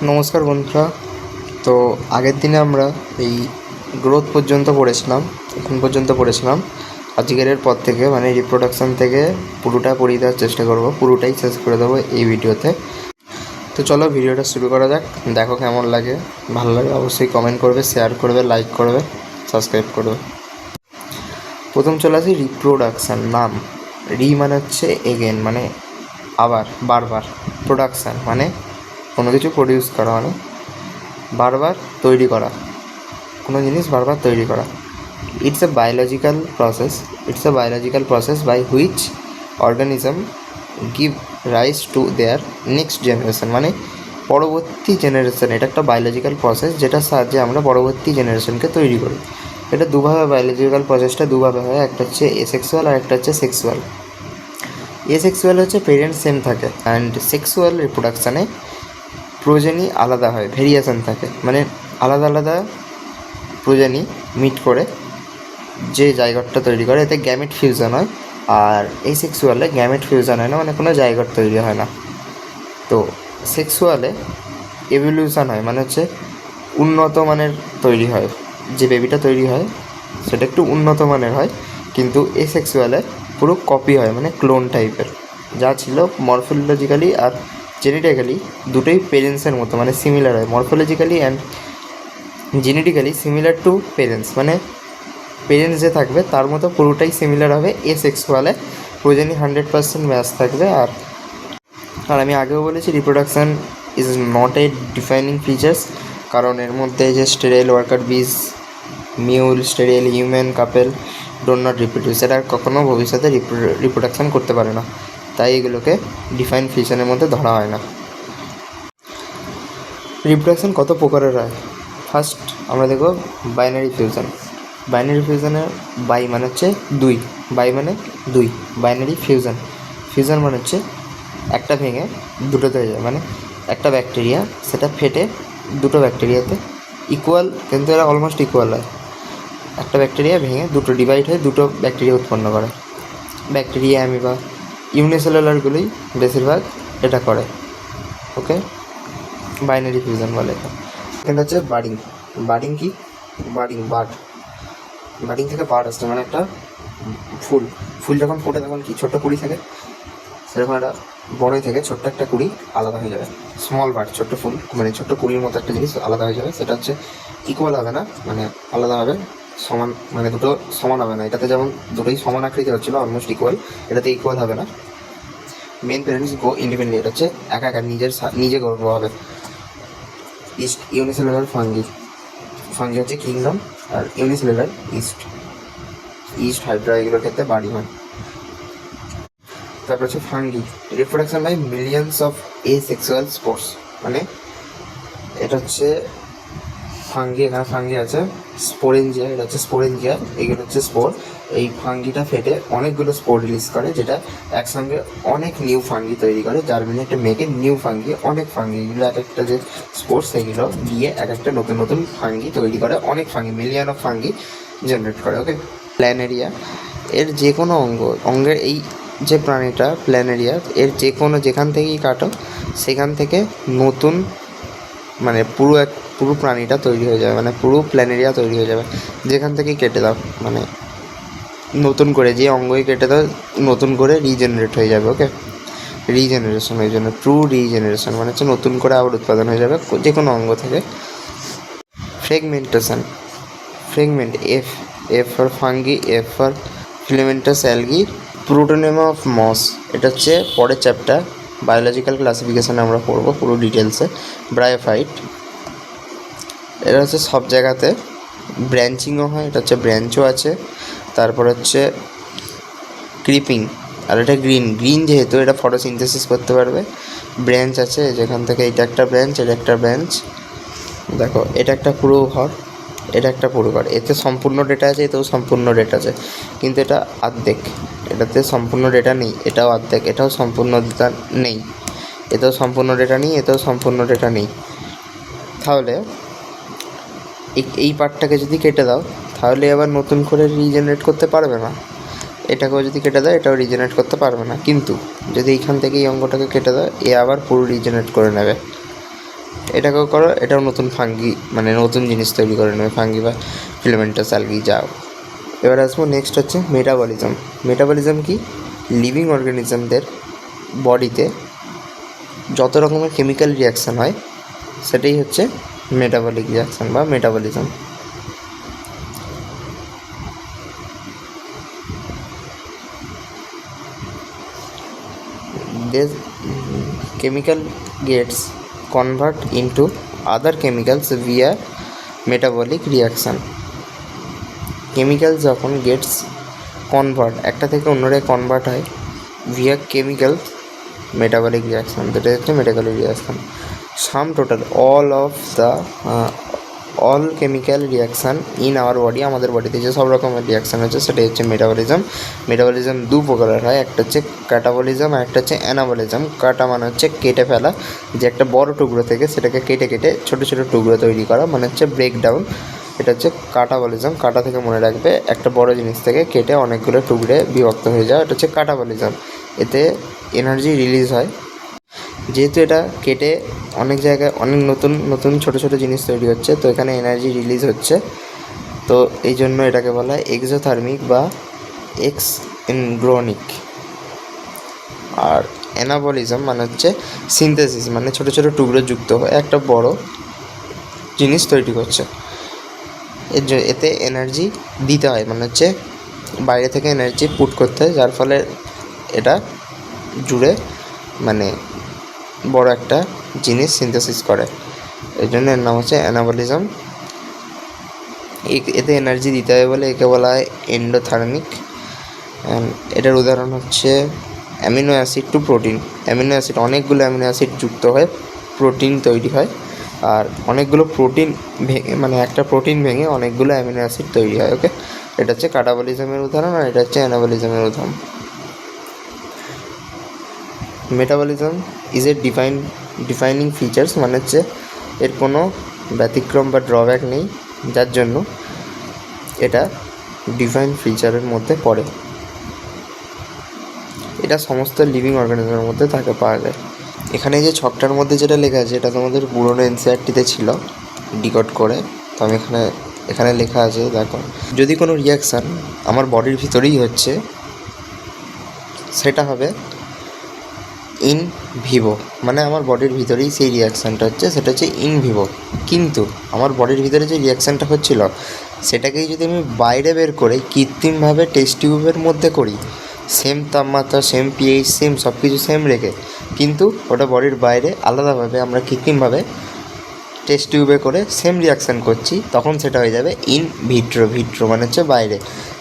নমস্কার বন্ধুরা। তো আগের দিনে আমরা এই গ্রোথ পর্যন্ত পড়েছিলাম, এখন পর্যন্ত পড়েছিলাম। আজকের পর থেকে মানে রিপ্রোডাকশান থেকে পুরোটা পড়িয়ে দেওয়ার চেষ্টা করব, পুরোটাই শেষ করে দেবো এই ভিডিওতে। তো চলো ভিডিওটা শুরু করা যাক। দেখো কেমন লাগে, ভালো লাগে অবশ্যই কমেন্ট করবে, শেয়ার করবে, লাইক করবে, সাবস্ক্রাইব করবে। প্রথম চলে আসি রিপ্রোডাকশান। নাম রি মানে হচ্ছে এগেন, মানে আবার, বারবার। প্রোডাকশান মানে কোনো কিছু প্রডিউস করা, মানে বারবার তৈরি করা, কোনো জিনিস বারবার তৈরি করা। It's a biological process by which organism give rise to their next generation, মানে পরবর্তী জেনারেশন। এটা একটা বায়োলজিক্যাল প্রসেস যেটার সাহায্যে আমরা পরবর্তী জেনারেশনকে তৈরি করি। এটা দুভাবে, বায়োলজিক্যাল প্রসেসটা দুভাবে হয়, একটা হচ্ছে এসেক্সুয়াল আর একটা হচ্ছে সেক্সুয়াল। এসেক্সুয়াল হচ্ছে পেরেন্টস সেম থাকে, অ্যান্ড সেক্সুয়াল রিপ্রোডাকশানে প্রোজেনি আলাদা হয়, ভেরিয়েশন থাকে, মানে আলাদা আলাদা প্রোজেনি মিট করে যে জাইগোটটা তৈরি করে, এতে গ্যামেট ফিউশন হয়। আর এই সেক্সুয়ালে গ্যামেট ফিউশন হয় না, মানে কোনো জাইগোট তৈরি হয় না। তো সেক্সুয়ালে এভলিউশন হয়, মানে হচ্ছে উন্নত মানের তৈরি হয়, যে বেবিটা তৈরি হয় সেটা একটু উন্নত মানের হয়। কিন্তু এই সেক্সুয়ালে পুরো কপি হয়, মানে ক্লোন টাইপের, যা ছিল মরফোলজিক্যালি আর জেনেটিক্যালি দুটোই পেরেন্টসের মতো, মানে সিমিলার হয়। Morphologically and genetically similar to parents, মানে পেরেন্টস যে থাকবে তার মতো পুরোটাই সিমিলার হবে। সেক্সুয়ালে প্রোজেনি 100% ম্যাচ থাকবে। আর আমি আগেও বলেছি reproduction is not a defining features, কারণ এর মধ্যে যে স্টেরাইল ওয়ার্কার বিজ, mule, sterile human couple don't not reproduce, এরা কখনও ভবিষ্যতে রিপ্রোডাকশান করতে পারে না, তাই এগুলোকে ডিফাইন ফিচারের মধ্যে ধরা হয় না। রিপ্রোডাকশান কত প্রকারের হয়? ফার্স্ট আমরা দেখব বাইনারি ফিউশন। বাইনারি ফিউশনে বাই মানে হচ্ছে দুই, বাই মানে দুই, বাইনারি ফিউশন। ফিউশন মানে হচ্ছে একটা ভেঙে দুটোতে হয়ে যায়, মানে একটা ব্যাকটেরিয়া সেটা ফেটে দুটো ব্যাকটেরিয়াতে ইকুয়াল, কিন্তু এরা অলমোস্ট ইকুয়াল হয়। একটা ব্যাকটেরিয়া ভেঙে দুটো ডিভাইড হয়ে দুটো ব্যাকটেরিয়া উৎপন্ন করে। ব্যাকটেরিয়া, অ্যামিবা, ইউনিসেলুলারগুলোই বেশিরভাগ এটা করে। ওকে, বাইনারি ফিউশন বলে এটা। এখানে হচ্ছে বার্ডিং। বার্ডিং কি? বার্ডিং থেকে বার্ড আসছে, মানে একটা ফুল যখন ফোটে তখন কি ছোট্ট কুড়ি থাকে, সেরকম একটা বড়ই থেকে ছোট্ট একটা কুড়ি আলাদা হয়ে যাবে। স্মল বার্ড, ছোট্ট ফুল, মানে ছোট্ট কুড়ির মতো একটা জিনিস আলাদা হয়ে যাবে। সেটা হচ্ছে ইকুয়াল হবে না, মানে আলাদা হবে, সমান, মানে দুটো সমান হবে না। এটাতে যেমন দুটোই সমান আকৃতি হচ্ছিলো, অলমোস্ট ইকুয়াল, এটাতে ইকুয়াল হবে না। মেন প্যারেন্টস গো ইন্ডিপেন্ডেন্ট, এটা হচ্ছে একা একা নিজে গর্ব হবে। ইউনিসেলুলার ফাঙ্গি হচ্ছে কিংডম, আর ইউনিসেলুলার ইস্ট হাইড্রা, এগুলোর ক্ষেত্রে বাড়ি হয়। তারপর হচ্ছে fungi, reproduction by millions of sexual spores, মানে এটা হচ্ছে ফাঙ্গি। এখানে ফাঙ্গি আছে, স্পোরেঞ্জিয়া, এটা হচ্ছে স্পোরেঞ্জিয়া, এগুলো হচ্ছে স্পোর। এই ফাঙ্গিটা ফেটে অনেকগুলো স্পোর রিলিজ করে, যেটা একসঙ্গে অনেক নিউ ফাঙ্গি তৈরি করে, যার মানে একটা মেকে নিউ ফাঙ্গি, অনেক ফাঙ্গি, এগুলো এক একটা যে স্পোর সেগুলো গিয়ে এক একটা নতুন নতুন ফাঙ্গি তৈরি করে, অনেক fungi, million of fungi generate করে। ওকে, প্ল্যানেরিয়া, এর যে কোনো অঙ্গের এই যে প্রাণীটা প্ল্যানেরিয়া, এর যে কোনো যেখান থেকেই কাটো সেখান থেকে নতুন, মানে পুরো প্রাণীটা তৈরি হয়ে যাবে, মানে পুরো প্ল্যানেরিয়া তৈরি হয়ে যাবে যেখান থেকেই কেটে দাও, মানে নতুন করে যে অঙ্গই কেটে দাও নতুন করে রিজেনারেট হয়ে যাবে। ওকে, রিজেনারেশন, ওই জন্য ট্রু রিজেনারেশন মানে হচ্ছে নতুন করে আবার উৎপাদন হয়ে যাবে যে কোনো অঙ্গ থেকে। Fragment, F for fungi, F for filamentous algae, protonema of moss, এটা হচ্ছে পরের চ্যাপ্টার বায়োলজিক্যাল ক্লাসিফিকেশানে আমরা পড়বো পুরো ডিটেলসে। ব্রায়োফাইট, এটা হচ্ছে সব জায়গাতে ব্রাঞ্চিংও হয়, এটা হচ্ছে ব্রাঞ্চও আছে। তারপর হচ্ছে ক্রিপিং, আর এটা গ্রিন যেহেতু এটা ফটোসিনথেসিস করতে পারবে। ব্রাঞ্চ আছে যেখান থেকে এটা একটা ব্রাঞ্চ, এটা একটা ব্রাঞ্চ, দেখো এটা একটা পুরো ঘর, এটা একটা পুরো ঘর, এতে সম্পূর্ণ ডেটা আছে, এতেও সম্পূর্ণ ডেটা আছে, কিন্তু এটা অর্ধেক, এটাতে সম্পূর্ণ ডেটা নেই, এটাও অর্ধেক, এটাও সম্পূর্ণ ডেটা নেই, এতেও সম্পূর্ণ ডেটা নেই, এতেও সম্পূর্ণ ডেটা নেই। তাহলে এই পার্টটাকে যদি কেটে দাও তাহলে আবার নতুন করে রিজেনারেট করতে পারবে না। এটাকেও যদি কেটে দাও এটাও রিজেনারেট করতে পারবে না, কিন্তু যদি এইখান থেকে এই অঙ্গটাকে কেটে দাও এ আবার পুরো রিজেনারেট করে নেবে। এটাকেও করো, এটাও নতুন ফাঙ্গি মানে নতুন জিনিস তৈরি করে নেবে, ফাঙ্গি বা ফিলামেন্টাস অ্যালগি যাও। এবার আসবো নেক্সট হচ্ছে মেটাবলিজম। মেটাবলিজম কি? লিভিং অর্গানিজমদের বডিতে যত রকমের কেমিক্যাল রিয়াকশান হয় সেটাই হচ্ছে মেটাবলিক রিয়াকশান বা metabolism. This chemical gets convert into other chemicals via metabolic reaction. Chemical যখন গেটস কনভার্ট, একটা থেকে অন্যটায় কনভার্ট হয় ভিয়া কেমিক্যাল মেটাবলিক রিয়াকশান, যেটা হচ্ছে metabolic reaction. Sum total all chemical reaction in our body, আমাদের বডিতে যে সব রকমের রিয়াকশান হচ্ছে সেটাই হচ্ছে মেটাবলিজম। মেটাবলিজম দু প্রকারের হয়, একটা হচ্ছে ক্যাটাবলিজম আর একটা হচ্ছে অ্যানাবলিজম। কাটা মানে হচ্ছে কেটে ফেলা, যে একটা বড় টুকরো থেকে সেটাকে কেটে কেটে ছোটো ছোটো টুকরো তৈরি করা, মানে হচ্ছে ব্রেকডাউন। এটা হচ্ছে কাটাবলিজম। কাটা থেকে মনে রাখবে, একটা বড় জিনিস থেকে কেটে অনেকগুলো টুকরে বিভক্ত হয়ে যাওয়া, এটা হচ্ছে কাটাবলিজম। এতে এনার্জি রিলিজ হয়, যেহেতু এটা কেটে অনেক জায়গায় অনেক নতুন নতুন ছোটো ছোটো জিনিস তৈরি হচ্ছে, তো এখানে এনার্জি রিলিজ হচ্ছে, তো এই জন্য এটাকে বলা হয় এক্সোথার্মিক বা এক্সএনগ্রোনিক। আর অ্যানাবলিজম মানে হচ্ছে সিনথেসিস, মানে ছোটো ছোটো টুকরো যুক্ত হয়ে একটা বড় জিনিস তৈরি করছে। এতে এনার্জি দিতে হয়, মানে হচ্ছে বাইরে থেকে এনার্জি পুট করতে হয়, যার ফলে এটা জুড়ে মানে বড় একটা জিনিস সিনথেসিস করে, এই জন্য এর নাম হচ্ছে অ্যানাবলিজম। এতে এনার্জি দিতে হয় বলে একে বলা হয় এন্ডোথার্মিক। এটার উদাহরণ হচ্ছে amino acid to protein. Amino acid, অনেকগুলো অ্যামিনো অ্যাসিড যুক্ত হয়ে প্রোটিন তৈরি হয়, আর অনেকগুলো প্রোটিন ভেঙে মানে একটা প্রোটিন ভেঙে অনেকগুলো অ্যামিনো অ্যাসিড তৈরি হয়। ওকে, এটা হচ্ছে কাটাবলিজমের উদাহরণ, আর এটা হচ্ছে অ্যানাবলিজমের উদাহরণ। Metabolism is a defining features, মানে হচ্ছে এর কোনো ব্যতিক্রম বা ড্রব্যাক নেই, যার জন্য এটা ডিফাইন ফিচারের মধ্যে পড়ে। এটা সমস্ত লিভিং অর্গানিজমের মধ্যে থাকে, পাওয়া যায়। এখানে যে ছকটার মধ্যে যেটা লেখা আছে এটা তোমাদের পুরোনো এনসিইআরটিতে ছিল ডিকোড করে, তো আমি এখানে লেখা আছে, দেখো। যদি কোনো রিয়াকশান আমার বডির ভিতরেই হচ্ছে সেটা হবে ইন ভিভো, মানে আমার বডির ভিতরেই সেই রিয়াকশানটা হচ্ছে, সেটা হচ্ছে ইন ভিভো। কিন্তু আমার বডির ভিতরে যে রিয়াকশানটা হচ্ছিল সেটাকেই যদি আমি বাইরে বের করে কৃত্রিমভাবে টেস্ট টিউবের মধ্যে করি, সেম তাপমাত্রা, সেম পিএইচ, সেম সব কিছু সেম রেখে, কিন্তু ওটা বডির বাইরে আলাদাভাবে আমরা কৃত্রিমভাবে টেস্ট টিউবে করে সেম রিয়াকশান করছি, তখন সেটা হয়ে যাবে ইন ভিট্রো মানে হচ্ছে বাইরে।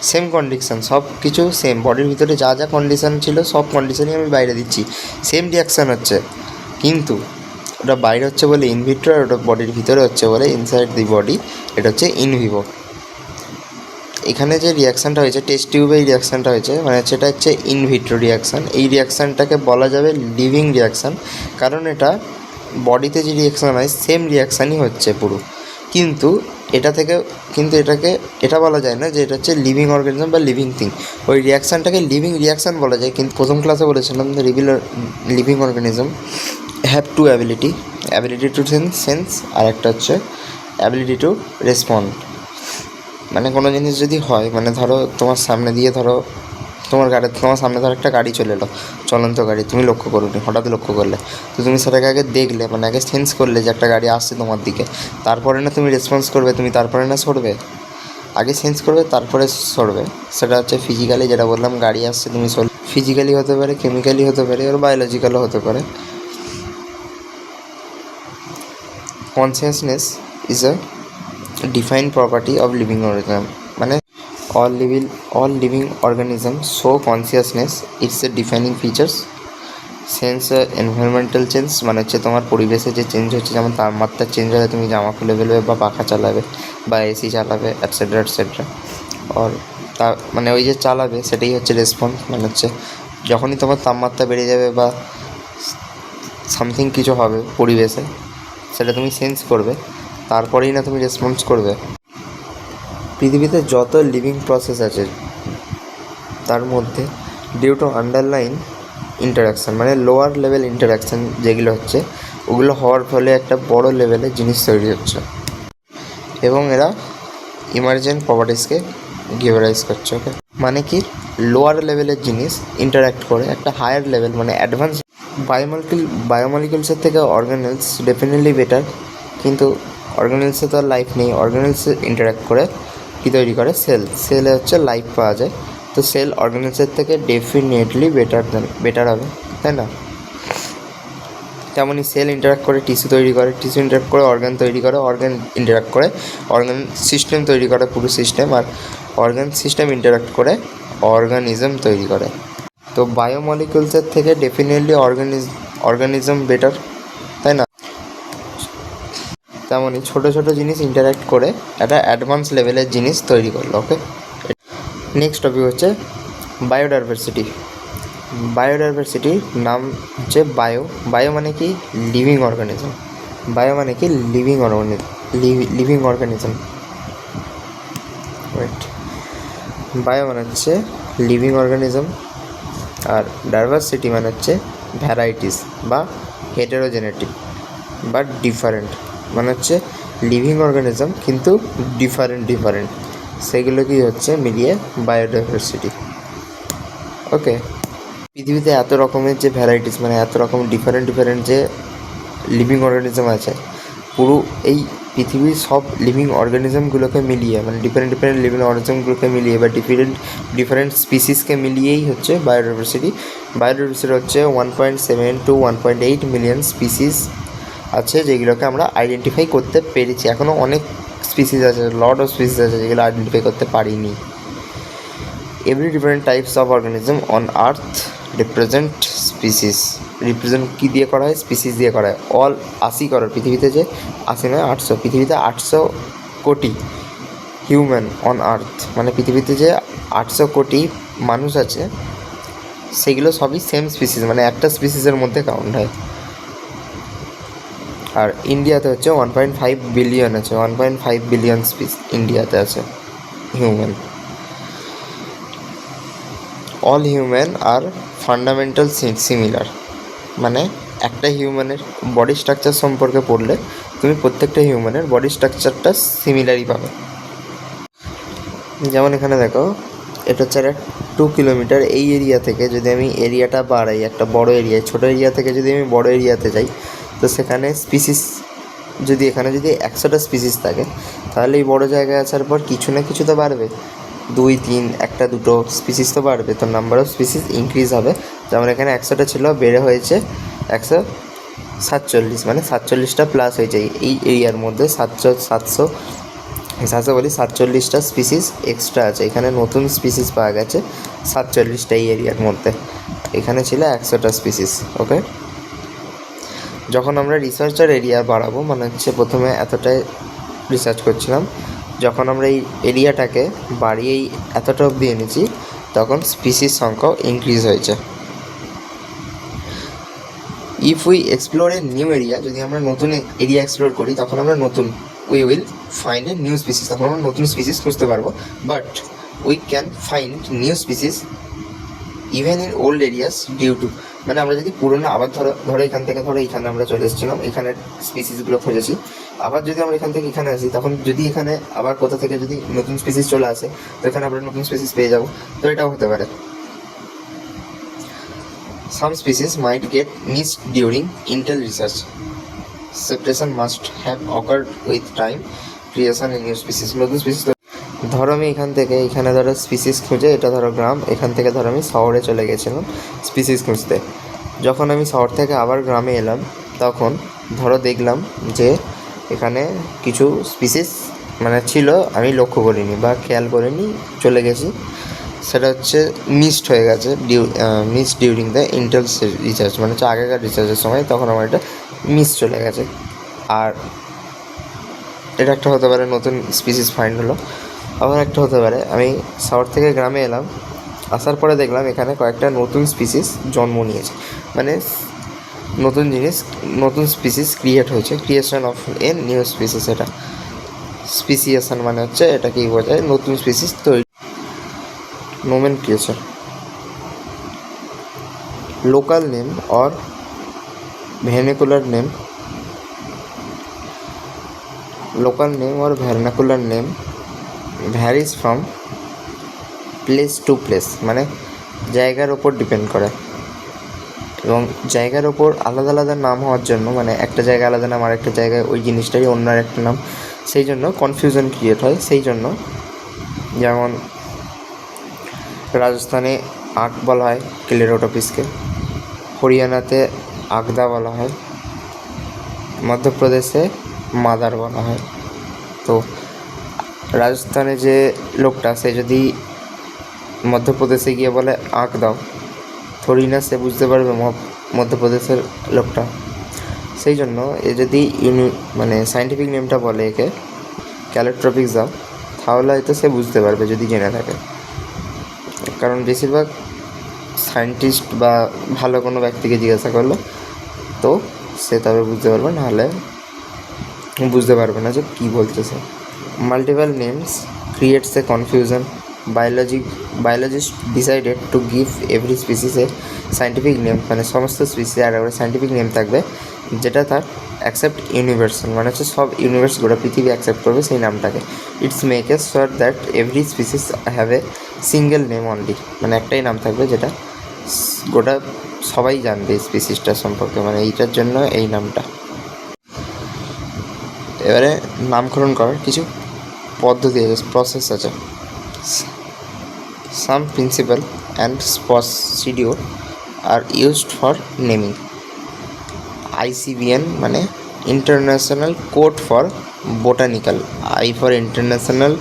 সেম কন্ডিশন, সব কিছু সেম, বডির ভিতরে যা যা কন্ডিশান ছিল সব কন্ডিশনই আমি বাইরে দিচ্ছি, সেম রিয়াকশান হচ্ছে, কিন্তু ওটা বাইরে হচ্ছে বলে ইন ভিট্রো, আর ওটা বডির ভিতরে হচ্ছে বলে ইনসাইড দি বডি, এটা হচ্ছে ইন ভিভো। এখানে যে রিয়াকশানটা হয়েছে টেস্ট টিউবে, এই রিয়াকশানটা হয়েছে মানে সেটা হচ্ছে ইন ভিট্রো রিয়াকশান। এই রিয়াকশানটাকে বলা যাবে লিভিং রিয়াকশান, কারণ এটা বডিতে যে রিয়াকশান হয় সেম রিয়াকশানই হচ্ছে পুরো, কিন্তু এটা বলা যায় না যে এটা হচ্ছে লিভিং অর্গানিজম বা লিভিং থিং। ওই রিয়াকশানটাকে লিভিং রিয়াকশান বলা যায়, কিন্তু প্রথম ক্লাসে বলেছিলাম living organism have to ability to sense, আর একটা হচ্ছে অ্যাবিলিটি টু রেসপন্ড। মানে কোনো জিনিস যদি হয়, মানে ধরো তোমার সামনে দিয়ে তোমার সামনে ধরো একটা গাড়ি চলে এলো, চলন্ত গাড়ি, তুমি লক্ষ্য করোনি, হঠাৎ লক্ষ্য করলে, তো তুমি সেটাকে আগে দেখলে, মানে আগে সেন্স করলে যে একটা গাড়ি আসছে তোমার দিকে, তারপরে না তুমি রেসপন্স করবে, তুমি তারপরে না সরবে, আগে সেন্স করবে তারপরে সরবে। সেটা হচ্ছে ফিজিক্যালি, যেটা বললাম গাড়ি আসছে তুমি ফিজিক্যালি হতে পারে, কেমিক্যালি হতে পারে, আর বায়োলজিক্যালও হতে পারে। Consciousness is a defined property of living organism, মানে all living organisms show consciousness, it's a defining features. Sense environmental change, মানে হচ্ছে তোমার পরিবেশে যে চেঞ্জ হচ্ছে, যেমন তাপমাত্রা চেঞ্জ হলে তুমি জামা খুলে ফেলবে বা পাখা চালাবে বা এসি চালাবে এটসেট্রা এটসেট্রা। আর তা মানে ওই যে চালাবে সেটাই হচ্ছে রেসপন্স, মানে হচ্ছে যখনই তোমার তাপমাত্রা বেড়ে যাবে বা সামথিং কিছু হবে পরিবেশে, সেটা তুমি সেন্স করবে, তারপরেই না তুমি রেসপন্স করবে। পৃথিবীতে যত লিভিং প্রসেস আছে তার মধ্যে ডিউ টু আন্ডারলাইন ইন্টারাকশান, মানে লোয়ার লেভেল ইন্টারাকশান যেগুলো হচ্ছে, ওগুলো হওয়ার ফলে একটা বড় লেভেলের জিনিস তৈরি হচ্ছে এবং এরা ইমার্জেন্ট প্রপার্টিসকে গিভারাইজ করছে। ওকে, মানে কি লোয়ার লেভেলের জিনিস ইন্টারাক্ট করে একটা হায়ার লেভেল মানে অ্যাডভান্স বায়োমলিকুলসের থেকে অর্গানেলস ডেফিনেটলি বেটার, কিন্তু অর্গানেলসে তো আর লাইফ নেই। অর্গানেলসে ইন্টারাক্ট করে কী তৈরি করে? সেলে হচ্ছে লাইফ পাওয়া যায়। তো সেল অর্গানেলসের থেকে ডেফিনেটলি বেটার হবে, তাই না? তেমনই সেল ইন্টারাক্ট করে টিস্যু তৈরি করে, টিস্যু ইন্টারাক্ট করে অর্গান তৈরি করে, অর্গান ইন্টারাক্ট করে অর্গান সিস্টেম তৈরি করে, পুরো সিস্টেম। আর অর্গান সিস্টেম ইন্টারাক্ট করে অর্গানিজম তৈরি করে। তো বায়োমলিকুলসের থেকে ডেফিনেটলি অর্গানিজম বেটার, তাই না? তেমনই ছোটো ছোটো জিনিস ইন্টারাক্ট করে একটা অ্যাডভান্স লেভেলের জিনিস তৈরি করলো। ওকে, নেক্সট টপিক হচ্ছে বায়োডাইভার্সিটি। বায়োডাইভার্সিটির নাম হচ্ছে বায়ো মানে কি লিভিং অর্গানিজম। বায়ো মানে কি লিভিং অর্গানিজম। ওয়েট, বায়ো মানে হচ্ছে লিভিং অর্গানিজম, আর ডাইভার্সিটি মানে হচ্ছে ভ্যারাইটিস বা হেটেরোজেনেটিক বা ডিফারেন্ট, মানে হচ্ছে লিভিং অর্গানিজম কিন্তু ডিফারেন্ট সেগুলো কি হচ্ছে মিলিয়ে বায়োডাইভার্সিটি। ওকে, পৃথিবীতে এত রকমের যে ভ্যারাইটিস মানে এত রকম ডিফারেন্ট যে লিভিং অর্গানিজম আছে, পুরো এই পৃথিবীর সব লিভিং অর্গানিজমগুলোকে মিলিয়ে মানে ডিফারেন্ট লিভিং অর্গানিজমগুলোকে মিলিয়ে বা ডিফারেন্ট স্পিসিসকে মিলিয়েই হচ্ছে বায়োডাইভার্সিটি। বায়োডাইভার্সিটি হচ্ছে 1.7 to 1.8 মিলিয়ন স্পিসিস আছে যেগুলোকে আমরা আইডেন্টিফাই করতে পেরেছি। এখনও অনেক স্পিসিস আছে, লট অফ স্পিসিস আছে যেগুলো আইডেন্টিফাই করতে পারিনি। Every different types of organism on earth represent কী দিয়ে করা হয়? স্পিসিস দিয়ে করা হয়। 80 করোড়, পৃথিবীতে যে 80 নয় 800, পৃথিবীতে 800 কোটি হিউম্যান অন আর্থ, মানে পৃথিবীতে যে 800 কোটি মানুষ আছে সেগুলো সবই সেম স্পিসিস, মানে একটা স্পিসিসের মধ্যে কাউন্ট হয়। আর ইন্ডিয়াতে হচ্ছে 1.5 বিলিয়ন আছে, 1.5 বিলিয়ন ইন্ডিয়াতে আছে হিউম্যান। অল হিউম্যান আর ফান্ডামেন্টাল সিমিলার, মানে একটা হিউম্যানের বডি স্ট্রাকচার সম্পর্কে পড়লে তুমি প্রত্যেকটা হিউম্যানের বডি স্ট্রাকচারটা সিমিলারই পাবে। যেমন এখানে দেখো, এটা হচ্ছে 2 কিলোমিটার। এই এরিয়া থেকে যদি আমি এরিয়াটা বাড়াই একটা বড় এরিয়ায়, ছোটো এরিয়া থেকে যদি আমি বড় এরিয়াতে যাই, তো সেখানে স্পিসিস যদি এখানে যদি 100টা স্পিসিস থাকে, তাহলে এই বড় জায়গায় আসার পর কিছু না কিছু তো বাড়বে, 2, 3, 1, 2 স্পিসিস তো বাড়বে, তো নাম্বার অফ স্পিসিস ইনক্রিজ হবে। যেমন এখানে 100টা ছিল, বেড়ে হয়েছে 147, মানে 47টা প্লাস হয়েছে এই এরিয়ার মধ্যে। 47টা স্পিসিস এক্সট্রা আছে, এখানে নতুন স্পিসিস পাওয়া গেছে 47টা এই এরিয়ার মধ্যে। এখানে ছিল 100টা স্পিসিস। ওকে, যখন আমরা রিসার্চার এরিয়া বাড়াবো, মানে হচ্ছে প্রথমে এতটাই রিসার্চ করছিলাম, যখন আমরা এই এরিয়াটাকে বাড়িয়েই এতটা অবধি এনেছি, তখন স্পিসিস সংখ্যাও ইনক্রিজ হয়েছে। If we explore a new area, যদি আমরা নতুন এরিয়া এক্সপ্লোর করি, তখন আমরা we will find a new species, তখন আমরা নতুন স্পিসিস খুঁজতে পারবো। But we can find new species even in old areas due to, মানে আমরা যদি পুরোনো আবার ধরো এখান থেকে এখানে আমরা চলে এসেছিলাম, এখানে স্পিসিসগুলো খুঁজেছি, আবার যদি আমরা এখান থেকে এখানে আসি, তখন যদি এখানে আবার কোথা থেকে যদি নতুন স্পিসিস চলে আসে, তো এখানে আমরা নতুন স্পিসিস পেয়ে যাবো। তো এটাও হতে পারে। Some species might get missed during intel research. Separation must have occurred with time creation in new species. নতুন স্পিসিস, ধরো আমি এখানে ধরো স্পিসিস খুঁজে, এটা ধরো গ্রাম, এখান থেকে ধরো আমি শহরে চলে গেছিলাম স্পিসিস খুঁজতে। যখন আমি শহর থেকে আবার গ্রামে এলাম, তখন ধরো দেখলাম যে এখানে কিছু স্পিসিস মানে ছিল, আমি লক্ষ্য করিনি বা খেয়াল করিনি, চলে গেছি, সেটা হচ্ছে মিসড হয়ে গেছে ডিউরিং দ্য ইন্টেল রিসার্চ, মানে হচ্ছে আগেকার রিসার্চের সময়, তখন আমার এটা মিস চলে গেছে। আর এটা একটা হতে পারে নতুন স্পিসিস ফাইন্ড হলো। আবার একটা হতে পারে আমি শহর থেকে গ্রামে এলাম, আসার পরে দেখলাম এখানে কয়েকটা নতুন স্পিসিস জন্ম নিয়েছে, মানে নতুন স্পিসিস ক্রিয়েট হয়েছে, creation of A new species. এটা স্পিসিয়েশন মানে হচ্ছে এটাকেই বোঝায়, নতুন স্পিসিস তৈরি। nomenclature, local name or vernacular name local name or vernacular name varies from place to place, মানে জায়গার ওপর ডিপেন্ড করে। এবং জায়গার ওপর আলাদা আলাদা নাম হওয়ার জন্য, মানে একটা জায়গায় আলাদা নাম আর একটা জায়গায় ওই জিনিসটারই অন্য আর একটা নাম, সেই জন্য কনফিউশন ক্রিয়েট হয়। সেই জন্য যেমন রাজস্থানে আঁক বলা হয় ক্লেরোটপিসকে, হরিয়ানাতে আগদা বলা হয়, মধ্যপ্রদেশে মাদার বলা হয়। তো রাজস্থানে যে লোকটা, সে যদি মধ্যপ্রদেশে গিয়ে বলে আঁক দাও, থোড়ি না সে বুঝতে পারবে মধ্যপ্রদেশের লোকটা। সেই জন্য এ যদি মানে সায়েন্টিফিক নেমটা বলে একে ক্যালোট্রপিক্স দাও, তাহলে হয়তো সে বুঝতে পারবে যদি জেনে থাকে। কারণ বেশিরভাগ সায়েন্টিস্ট বা ভালো কোনো ব্যক্তিকে জিজ্ঞাসা করলে তো সে তবে বুঝতে পারবে, নাহলে বুঝতে পারবে না যে কী বলতেছে। Multiple names creates A confusion. Biologist decided to give every species A scientific name, মানে সমস্ত স্পিসিস আর একটা সায়েন্টিফিক নেম থাকবে যেটা তার অ্যাকসেপ্ট ইউনিভার্সাল, মানে হচ্ছে সব ইউনিভার্স গোটা পৃথিবী অ্যাকসেপ্ট করবে সেই নামটাকে। ইটস মেক এ শোর that every species have a single name only, মানে একটাই নাম থাকবে যেটা গোটা সবাই জানবে স্পিসিসটার সম্পর্কে, মানে এইটার জন্য এই নামটা। এবারে নামকরণ করার কিছু পদ্ধতি আছে, প্রসেস আছে। Some principal and procedure are used for naming. ICBN মানে international code for botanical, I for international,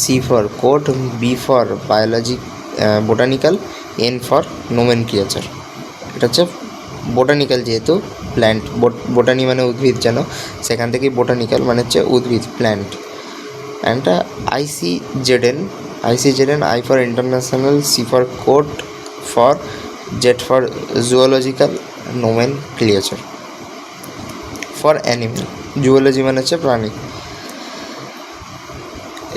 C for code, B for biology botanical, N for nomenclature. এটা হচ্ছে বোটানিক্যাল, যেহেতু প্ল্যান্ট, বোটানি মানে উদ্ভিদ, যেন সেখান থেকেই বোটানিক্যাল মানে হচ্ছে উদ্ভিদ, plant. And ICZN, I for international, C for code, for Z for zoological, nomenclature. For animal, zoology মানে হচ্ছে প্রাণী।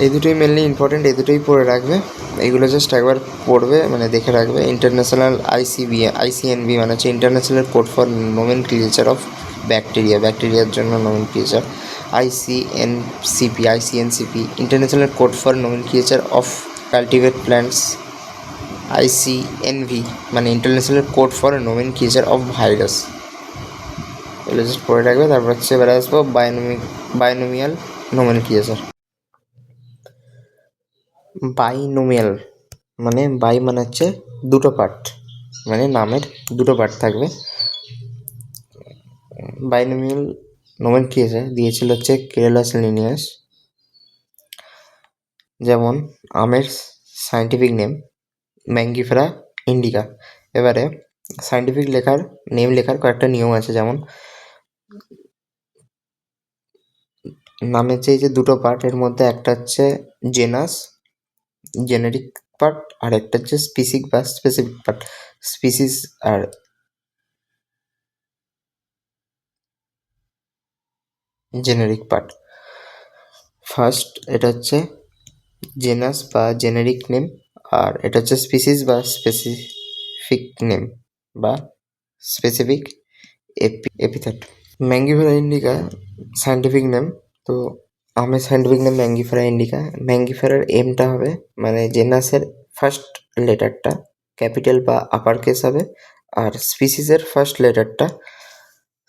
এই দুটোই মেনলি ইম্পর্টেন্ট, এই দুটোই পড়ে রাখবে। এইগুলো জাস্ট একবার পড়বে, মানে দেখে রাখবে। ইন্টারন্যাশনাল ICNB মানে হচ্ছে international code for nomenclature of bacteria, ব্যাকটেরিয়ার জন্য nomenclature. ICNCP international code for nomenclature of cultivate plants. ICNV মানে international code for nomenclature of virus. এগুলো জাস্ট পড়ে রাখবে। তারপর হচ্ছে এবারে আসবো বাইনোমিয়াল নোমেনক্লিচার। বাইনোমিয়াল মানে বাই মানে হচ্ছে দুটো পার্ট, মানে নামের দুটো পার্ট থাকবে। বাইনোমিয়াল নোমেনক্লিচার দিয়েছিল হচ্ছে কেরালাস লিনিয়াস। যেমন আমের সায়েন্টিফিক নেম ম্যাঙ্গিফেরা ইন্ডিকা। এবারে সায়েন্টিফিক নেম লেখার কয়েকটা নিয়ম আছে, যেমন নামের যে দুটো পার্ট, এর মধ্যে একটা হচ্ছে জেনাস, জেনেরিক পার্ট, আর একটা হচ্ছে স্পিসিক বা স্পেসিফিক পার্ট। স্পিসিস আর জেনেরিক পার্ট। ফার্স্ট এটা হচ্ছে জেনাস বা জেনেরিক নেম, আর এটা হচ্ছে স্পিসিস বা স্পেসিফিক নেম বা specific epithet. Mangifera indica scientific name. তো আমের সায়েন্টিফিক নেম ম্যাঙ্গিফেরা ইন্ডিকা। ম্যাঙ্গিফেরার এমটা হবে, মানে জেনাসের ফার্স্ট লেটারটা ক্যাপিটাল বা আপার কেস হবে, আর স্পিসিসের ফার্স্ট লেটারটা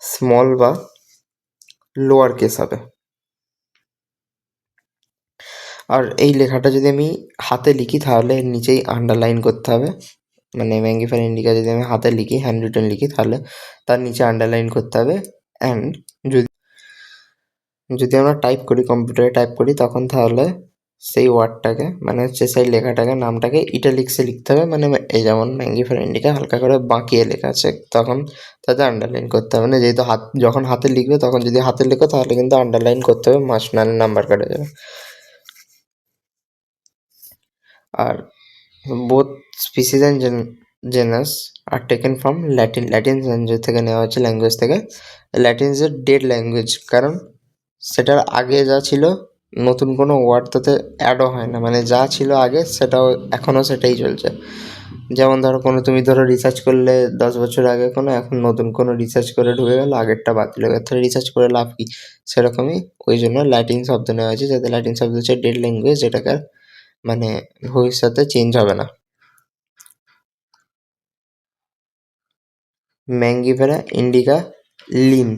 স্মল বা লোয়ার কেস হবে। আর এই লেখাটা যদি আমি হাতে লিখি তাহলে নিচেই আন্ডারলাইন করতে হবে, মানে ম্যাঙ্গিফায়ার ইন্ডিকা যদি আমি হাতে লিখি, হ্যান্ড রিটেন লিখি, তাহলে তার নিচে আন্ডারলাইন করতে হবে। অ্যান্ড যদি আমরা টাইপ করি, কম্পিউটারে টাইপ করি, তখন তাহলে সেই ওয়ার্ডটাকে, মানে হচ্ছে সেই লেখাটাকে, নামটাকে ইটালিক্সে লিখতে হবে। মানে এই যেমন ম্যাঙ্গিফায়ার ইন্ডিকা হালকা করে বাঁকিয়ে লেখা আছে, তখন তাতে আন্ডারলাইন করতে হবে না। যেহেতু যখন হাতে লিখবে, তখন যদি হাতে লেখো তাহলে কিন্তু আন্ডারলাইন করতে হবে, মাস্ট, নাহলে নাম্বার কাটা যাবে। আর both species and genus are taken from Latin language থেকে নেওয়া হচ্ছে, ল্যাঙ্গুয়েজ থেকে। Latin is a dead language, কারণ সেটার আগে যা ছিল নতুন কোনো ওয়ার্ড তাতে অ্যাডও হয় না, মানে যা ছিল আগে সেটাও এখনও সেটাই চলছে। যেমন ধরো কোনো তুমি ধরো রিসার্চ করলে 10 বছর আগে কোনো, এখন নতুন কোনো রিসার্চ করে ঢুকে গেল, আগেরটা বাতিল হয়ে গেল, তাহলে রিসার্চ করে লাভ কি? সেরকমই ওই জন্য ল্যাটিন শব্দ নেওয়া হয়েছে, যাতে ল্যাটিন শব্দ হচ্ছে ডেড ল্যাঙ্গুয়েজ, যেটাকে আর মানে ভবিষ্যতে চেঞ্জ হবে না। ম্যাঙ্গিভেরা ইন্ডিকা লিন।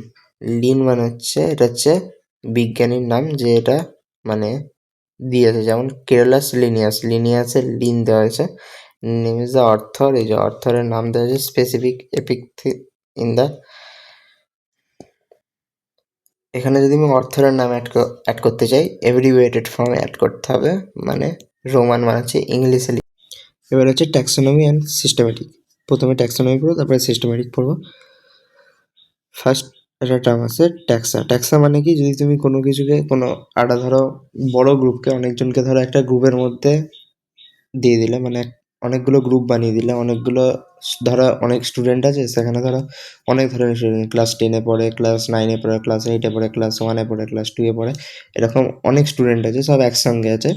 লিন মানে হচ্ছে, এটা হচ্ছে বিজ্ঞানীর নাম, যে এটা মানে দিয়েছে, যেমন কেরলাস লিনিয়াস, লিনিয়াসের লিন দেওয়া হয়েছে। নেম ইজ দ্য অর্থর, এই যে অর্থরের নাম দেওয়া হয়েছে স্পেসিফিক এপিক ইন দ্য, এখানে যদি আমি অর্থরের নাম অ্যাড করতে চাই, এভরিওয়েটেড ফর্মে অ্যাড করতে হবে, মানে রোমান মানে হচ্ছে ইংলিশে। এবার হচ্ছে ট্যাক্সোনমি অ্যান্ড সিস্টেমেটিক। প্রথমে ট্যাক্সোনমি পড়বো, তারপরে সিস্টেমেটিক পড়বো। ফার্স্ট একটা টার্ম আছে ট্যাক্সা। ট্যাক্সা মানে কি, যদি তুমি কোনো কিছুকে, কোনো একটা ধরো বড় গ্রুপকে, অনেকজনকে ধরো একটা গ্রুপের মধ্যে দিয়ে দিলে, মানে অনেকগুলো গ্রুপ বানিয়ে দিলে, অনেকগুলো ধরো অনেক স্টুডেন্ট আছে, সেখানে ধরো অনেক ধরনের স্টুডেন্ট, ক্লাস 10-এ পড়ে, ক্লাস 9-এ পড়ে, ক্লাস 8-এ পড়ে, ক্লাস 1-এ পড়ে, ক্লাস 2-এ পড়ে, এরকম অনেক স্টুডেন্ট আছে, সব একসঙ্গে আছে।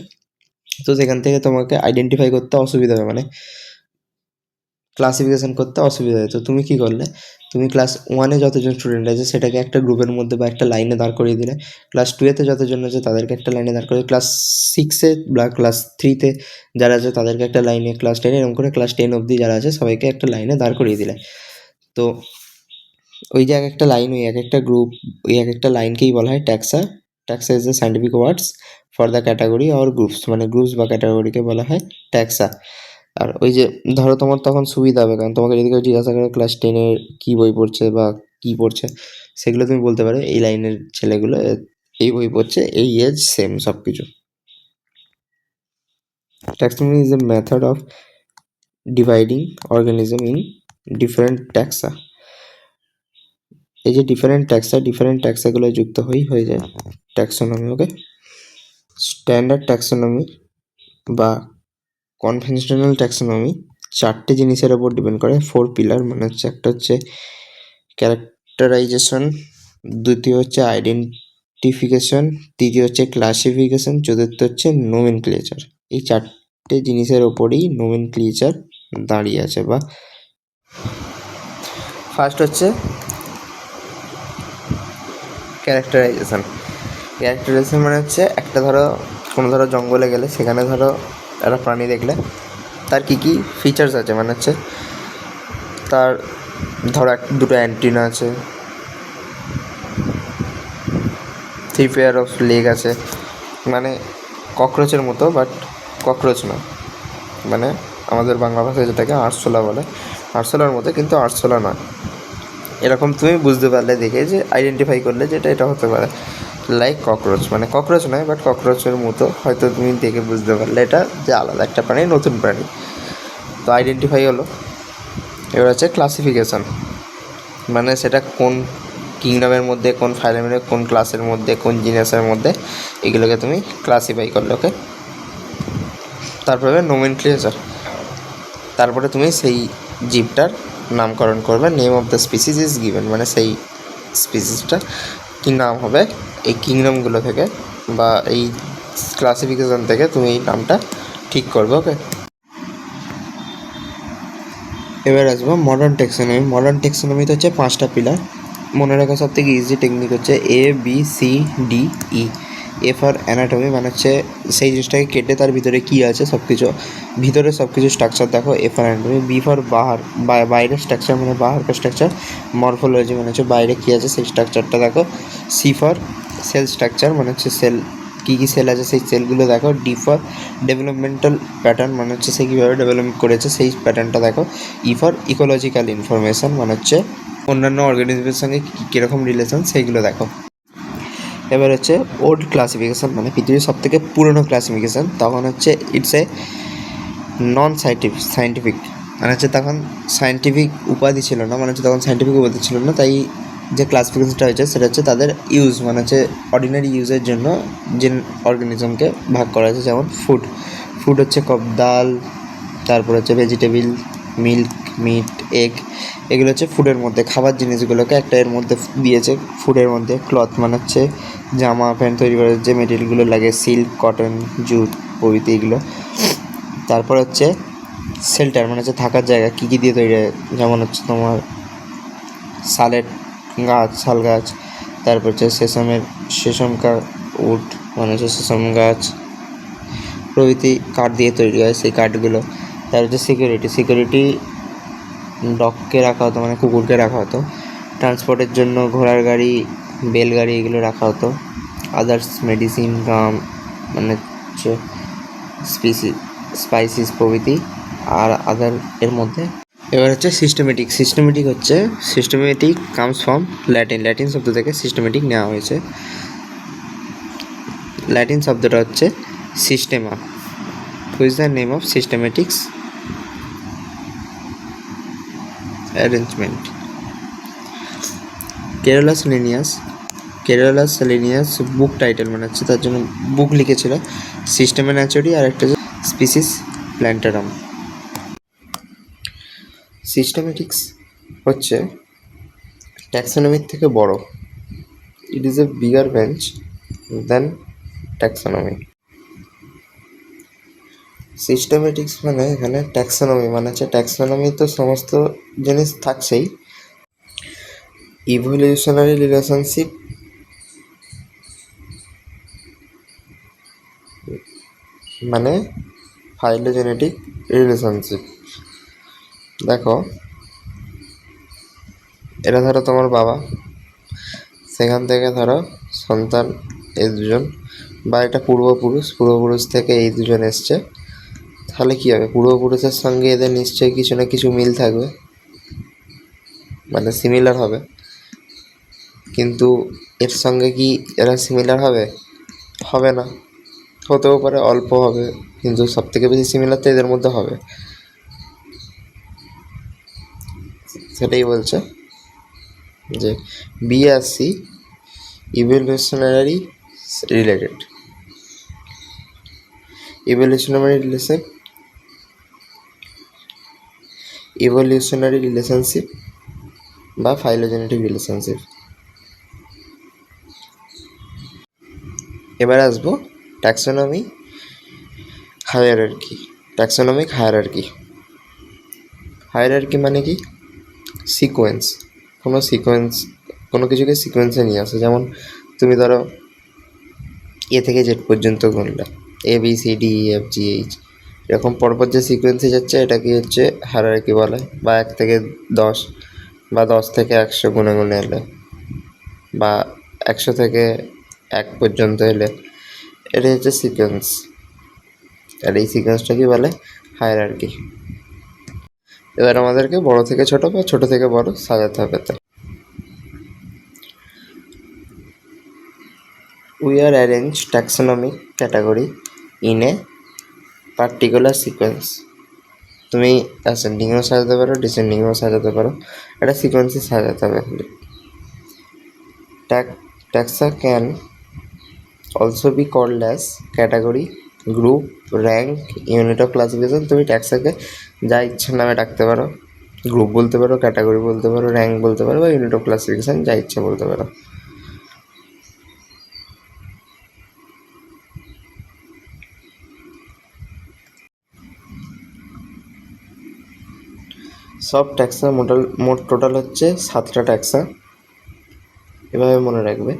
তো সেখান থেকে তোমাকে আইডেন্টিফাই করতে অসুবিধা হবে, মানে ক্লাসিফিকেশন করতে অসুবিধা হয়। তো তুমি কি করলে, তুমি ক্লাস 1-এ যতজন স্টুডেন্ট আছে সেটাকে একটা গ্রুপের মধ্যে বা একটা লাইনে দাঁড় করিয়ে দিলে, ক্লাস 2-এতে যতজন আছে তাদেরকে একটা লাইনে দাঁড় করিয়ে, ক্লাস 6-এ বা ক্লাস 3-তে যারা আছে তাদেরকে একটা লাইনে, ক্লাস 10 এরকম করে ক্লাস 10 অবধি যারা আছে সবাইকে একটা লাইনে দাঁড় করিয়ে দিলে। তো ওই যে এক একটা লাইন, ওই এক একটা গ্রুপ, ওই এক একটা লাইনকেই বলা হয় taxa. Taxa is the scientific words for the category or groups, মানে গ্রুপস বা ক্যাটাগরিকে বলা হয় ট্যাক্সা। আর ওই যে ধরো তোমার তখন সুবিধা হবে, কারণ তোমাকে যদি কেউ জিজ্ঞাসা করে ক্লাস 10-এর কী বই পড়ছে বা কী পড়ছে, সেগুলো তুমি বলতে পারো এই লাইনের ছেলেগুলো এই বই পড়ছে, এই এজ সেম সব কিছু। Taxonomy is a method of dividing organism in different taxa. এই যে ডিফারেন্ট ট্যাক্সাগুলো যুক্ত হয়ে যায় ট্যাক্সোনমি। ওকে, স্ট্যান্ডার্ড ট্যাক্সোনমি বা কনভেনশনাল ট্যাক্সোনমি 4টে জিনিসের ওপর ডিপেন্ড করে, 4 পিলার, মানে হচ্ছে একটা হচ্ছে ক্যারেক্টারাইজেশন, দ্বিতীয় হচ্ছে আইডেন্টিফিকেশন, তৃতীয় হচ্ছে ক্লাসিফিকেশন, চতুর্থ হচ্ছে নোমেনক্লেচার। এই 4টে জিনিসের ওপরেই নোমেনক্লেচার দাঁড়িয়ে আছে। বা ফার্স্ট হচ্ছে ক্যারেক্টারাইজেশন। ক্যারেক্টারাইজেশন মানে হচ্ছে একটা ধরো কোনো ধরো জঙ্গলে গেলে, সেখানে ধরো একটা প্রাণী দেখলে তার কী কী ফিচার্স আছে, মানে হচ্ছে তার ধরো দুটো অ্যান্টিনা আছে, 3 পেয়ার অফ লেগ আছে, মানে ককরোচের মতো, বাট ককরোচ না, মানে আমাদের বাংলা ভাষায় যেটাকে আরশোলা বলে, আরশোলার মতো কিন্তু আরশোলা না। এরকম তুমি বুঝতে পারলে দেখে, যে আইডেন্টিফাই করলে যেটা এটা হতে পারে লাইক ককরোচ, মানে ককরোচ নয় বাট ককরোচের মতো হয়তো তুমি দেখে বুঝতে পারলে এটা যে আলাদা একটা প্রাণী, নতুন প্রাণী। তো আইডেন্টিফাই হলো। এবার হচ্ছে ক্লাসিফিকেশন, মানে সেটা কোন কিংডমের মধ্যে, কোন ফাইলেমের, কোন ক্লাসের মধ্যে, কোন জিনিসের মধ্যে, এগুলোকে তুমি ক্লাসিফাই করলে। ওকে, তারপরে নোমেনক্লেচার, তারপরে তুমি সেই জীবটার নামকরণ করবে, name of the species is given, মানে সেই স্পিসিসটা কী নাম হবে এই কিংডমগুলো থেকে বা এই ক্লাসিফিকেশন থেকে তুমি এই নামটা ঠিক করবে। ওকে, এবার আসবো মডার্ন ট্যাক্সোনমি। মডার্ন ট্যাক্সোনমিতে হচ্ছে 5টা পিলার। মনে রাখা সব থেকে ইজি টেকনিক হচ্ছে ABCDE। এ ফর অ্যানাটমি, মানে হচ্ছে সেই জিনিসটাকে কেটে তার ভিতরে কী আছে সব কিছু, ভিতরে সব কিছু স্ট্রাকচার দেখো, A for anatomy. B for বাইরের স্ট্রাকচার, মানে বাহারকার স্ট্রাকচার। মরফোলজি মানে হচ্ছে বাইরে কী আছে সেই স্ট্রাকচারটা দেখো। সি ফর সেল স্ট্রাকচার, মানে হচ্ছে সেল, কী কী সেল আছে সেই সেলগুলো দেখো। ডি ফর ডেভেলপমেন্টাল প্যাটার্ন, মানে হচ্ছে সে কীভাবে ডেভেলপমেন্ট করেছে সেই প্যাটার্নটা দেখো। ই ফর ইকোলজিক্যাল ইনফরমেশান, মানে হচ্ছে অন্যান্য অর্গানিজমের সঙ্গে কীরকম রিলেশন সেইগুলো দেখো। এবার হচ্ছে ওল্ড ক্লাসিফিকেশান, মানে পৃথিবীর সবথেকে পুরনো ক্লাসিফিকেশান। তখন হচ্ছে ইটস এ নন সায়েন্টিফিক, মানে হচ্ছে তখন সায়েন্টিফিক উপাধি ছিল না, মানে হচ্ছে তখন সায়েন্টিফিক উপাধি ছিল না, তাই যে ক্লাসিফিকেশনটা হয়েছে সেটা হচ্ছে তাদের ইউজ, মানে হচ্ছে অর্ডিনারি ইউজের জন্য যে অর্গানিজমকে ভাগ করা হয়েছে। যেমন ফুড হচ্ছে ডাল, তারপর হচ্ছে ভেজিটেবিল, মিল্ক, মিট, এগ, এগুলো হচ্ছে ফুডের মধ্যে, খাবার জিনিসগুলোকে একটা এর মধ্যে দিয়েছে ফুডের মধ্যে। ক্লথ মানে হচ্ছে জামা প্যান্ট তৈরি করার যে মেটেরিয়ালগুলো লাগে, সিল্ক, কটন, জুট প্রভৃতি এগুলো। তারপর হচ্ছে শেল্টার মানে হচ্ছে থাকার জায়গা কী কী দিয়ে তৈরি হয়, যেমন হচ্ছে তোমার শাল গাছ, তারপর হচ্ছে সেসম উড মানে হচ্ছে সেসম গাছ প্রভৃতি কাঠ দিয়ে তৈরি হয় সেই কাঠগুলো। তার হচ্ছে সিকিউরিটি ডগকে রাখা হতো মানে কুকুরকে রাখা হতো। ট্রান্সপোর্টের জন্য ঘোড়ার গাড়ি, বেলগাড়ি এগুলো রাখা হতো। আদার্স মেডিসিন, গাম মানে হচ্ছে স্পাইসিস প্রভৃতি আর আদার এর মধ্যে। এবার হচ্ছে সিস্টেমেটিক কামস ফ্রম ল্যাটিন শব্দ থেকে সিস্টেমেটিক নেওয়া হয়েছে। ল্যাটিন শব্দটা হচ্ছে systema, which the name of systematics arrangement. Carolus Linnaeus book title মানে হচ্ছে তার জন্য বুক লিখেছিল সিস্টেমা ন্যাচুরি, আর একটা স্পিসিস প্ল্যান্টারাম। সিস্টেমেটিক্স হচ্ছে ট্যাক্সোনমির থেকে বড়। It is a bigger bench than taxonomy. Systematics মানে এখানে ট্যাক্সোনমি মানে হচ্ছে ট্যাক্সোনমি তো সমস্ত জিনিস থাকছেই, ইভলিউশনারি রিলেশনশিপ মানে ফাইলোজেনেটিক রিলেশনশিপ। দেখো এটা ধরো তোমার বাবা, সেখান থেকে ধরো সন্তান এই দুজন, বা এটা পূর্বপুরুষ থেকে এই দুজন এসছে, তাহলে কী হবে, পূর্বপুরুষের সঙ্গে এদের নিশ্চয়ই কিছু না কিছু মিল থাকবে মানে সিমিলার হবে। কিন্তু এর সঙ্গে কি এরা সিমিলার হবে না, হতেও পারে অল্প হবে, কিন্তু সবথেকে বেশি সিমিলার তো এদের মধ্যে হবে। সেটাই বলছে যে B are C evolutionary related. Evolutionary relationship বা ফাইলোজেনেটিক রিলেশনশিপ। এবার আসবো ট্যাক্সোনমিক হায়ারার্কি। হায়ারার্কি মানে কি, সিকোয়েন্স, কোনো কিছুকে সিকোয়েন্সে নিয়ে আসে। যেমন তুমি ধরো এ থেকে জেড পর্যন্ত গুনলে ABCDEFGH, এরকম পরপর যে সিকোয়েন্সে যাচ্ছে এটাকে হচ্ছে হায়ারার্কি বলে। বা 1 থেকে 10 বা 10 থেকে 100 গুনে এলে, বা 100 থেকে 1 পর্যন্ত এলে, এটা হচ্ছে সিকোয়েন্স। আর এই সিকোয়েন্সটা কি বলে, হায়ারার্কি। এবার আমাদেরকে বড় থেকে ছোট বা ছোট থেকে বড় সাজাতে হবে। তো we are arrange taxonomic category in a particular sequence. তুমি অ্যাসেন্ডিংও সাজাতে পারো, ডিসেন্ডিংও সাজাতে পারো, একটা সিকোয়েন্সে সাজাতে হবে। Taxa can also be called as category, group, rank, unit of classification. তুমি ট্যাক্সাকে যা ইচ্ছা নামে ডাকতে পারো, গ্রুপ বলতে পারো, ক্যাটাগরি বলতে পারো, র্যাঙ্ক বলতে পারো, বা ইউনিট অফ ক্লাসিফিকেশন যা ইচ্ছা বলতে পারো। সব ট্যাক্সা মোট টোটাল হচ্ছে 7টা ট্যাক্সা। এভাবে মনে রাখবে,